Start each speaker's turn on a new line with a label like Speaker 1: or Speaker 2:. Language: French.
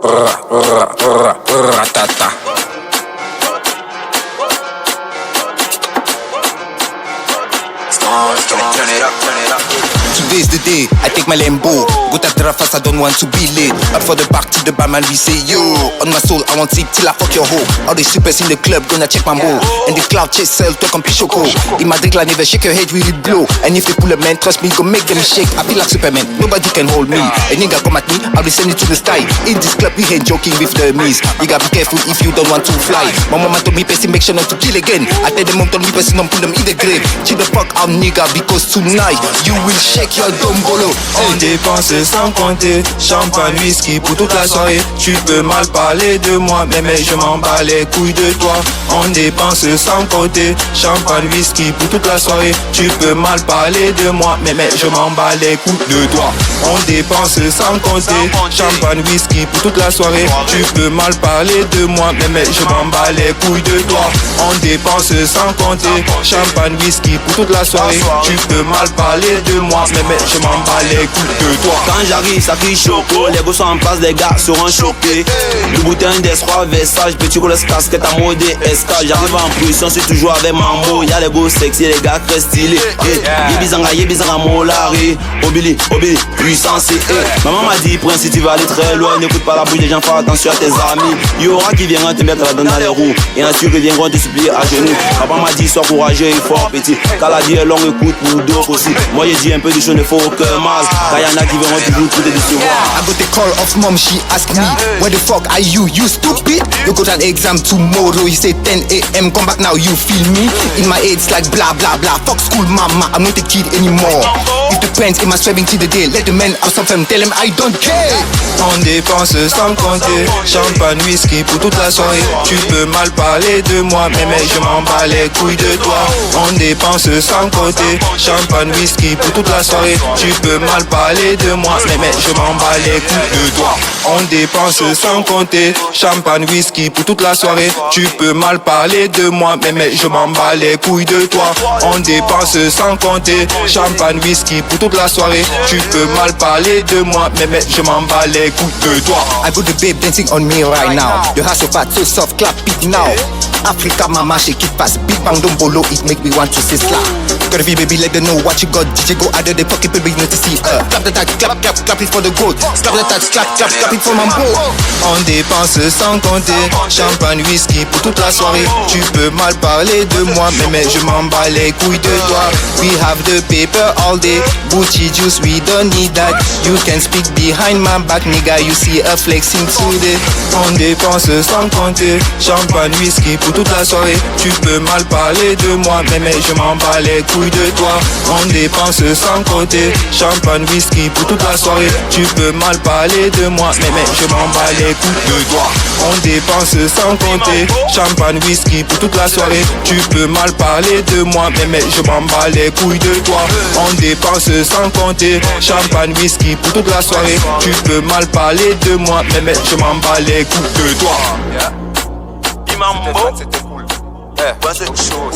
Speaker 1: Ratata. Turn it up, turn it up.
Speaker 2: Today's the day, I take my Lambo. Go to the fast, I don't want to be late. Up for the back to the barman, we say yo. On my soul, I want sleep till I fuck your hoe. All the supers in the club, gonna check my mo. And the cloud chase sell, talk on Pichoko. In my drink, I never shake your head, really blow. And if they pull a man, trust me, go make them shake. I feel like Superman, nobody can hold me. A nigga come at me, I'll be sending to the sky. In this club, we ain't joking with the miss. You gotta be careful if you don't want to fly. My mama told me, person, make sure not to kill again. I tell them, mom told me, person, don't pull them in the grave. Chill the fuck out, nigga, because tonight, you will shake your dombolo.
Speaker 3: On dépense sans compter, champagne, whisky pour toute la soirée. Tu peux mal parler de moi, mais je m'en bats les couilles de toi. On dépense sans compter, champagne, whisky pour toute la soirée. Tu peux mal parler de moi, mais je m'en bats les couilles de toi. On dépense sans compter, champagne, whisky pour toute la soirée. Tu peux mal parler de moi, mais je m'en bats les couilles de toi. On dépense sans compter, champagne, whisky pour toute la soirée. Tu peux mal parler de moi, mais je m'en bats les couilles de toi.
Speaker 4: Quand j'arrive, ça crie choco. Les gosses sont en place, les gars seront choqués. Le boutin d'espoir, Versace, petit gros casquette à mode escale. J'arrive en position, c'est toujours avec Mambo. Y'a les gosses sexy, les gars très stylés. Yébizanga, molari. Obili, puissance et maman m'a dit, prince, si tu vas aller très loin, n'écoute pas la bouche des gens, fais attention à tes amis. Y'aura qui viendront te mettre la dent dans les roues. Et ensuite qui viendront te supplier à genoux. Papa m'a dit, sois courageux et fort petit. Car la vie est longue, écoute pour d'autres aussi. Moi j'ai dit un peu de choses, ne faut aucun mal. Car y'en a qui verront toujours tout décevoir.
Speaker 2: I got the call of mom, she asked me, where the fuck are you stupid? You got an exam tomorrow, you say 10 a.m. Come back now, you feel me? In my head it's like blah blah blah. Fuck school mama, I'm not a kid anymore. If the pants in my sweating till the day, let the men have something, tell them I don't care.
Speaker 3: On dépense sans compter, champagne, whisky pour toute la soirée. Tu peux mal parler de moi, mais je m'en bats les couilles de toi. On dépense sans compter, champagne, whisky pour toute la soirée. Tu peux mal parler de moi, mais je m'en bats les couilles de toi. On dépense sans compter, champagne, whisky pour toute la soirée. Tu peux mal parler de moi, mais je m'en bats les couilles de toi. On dépense sans compter, champagne, whisky pour toute la soirée. Tu peux mal parler de moi, mais je m'en bats les couilles de toi.
Speaker 2: I got the babe dancing on me right now. The house so fat, so soft, clap it now. Africa mama, shake it fast. Big bang don't bolo, it make me want to say slap. Gotta be baby, let them know what you got. DJ go out of the pocket, baby, need to see her. Clap the touch, clap it for the gold. Clap the touch, clap it for my boy.
Speaker 3: On dépense sans compter, champagne, whisky pour toute la soirée. Tu peux mal parler de moi, mais je m'en bats les couilles de toi. We have the paper all day, Gucci juice, we don't need that. You can speak behind my back, nigga, you see a flexing today. On dépense sans compter, champagne, whisky pour toute la soirée. Tu peux mal parler de moi, mais je m'en bats les couilles de toi. On dépense sans compter, champagne, whisky pour toute la soirée. Tu peux mal parler de moi, mais je m'en bats les couilles de toi. On dépense sans compter, champagne, whisky pour toute la soirée. Tu peux mal parler de moi, mais je m'en bats les couilles de toi. On dépense sans compter, champagne, whisky pour toute la soirée. Tu peux mal parler de moi, mais je m'en bats les couilles de toi.
Speaker 1: C'était cool.
Speaker 4: Ouais, c'est chaud.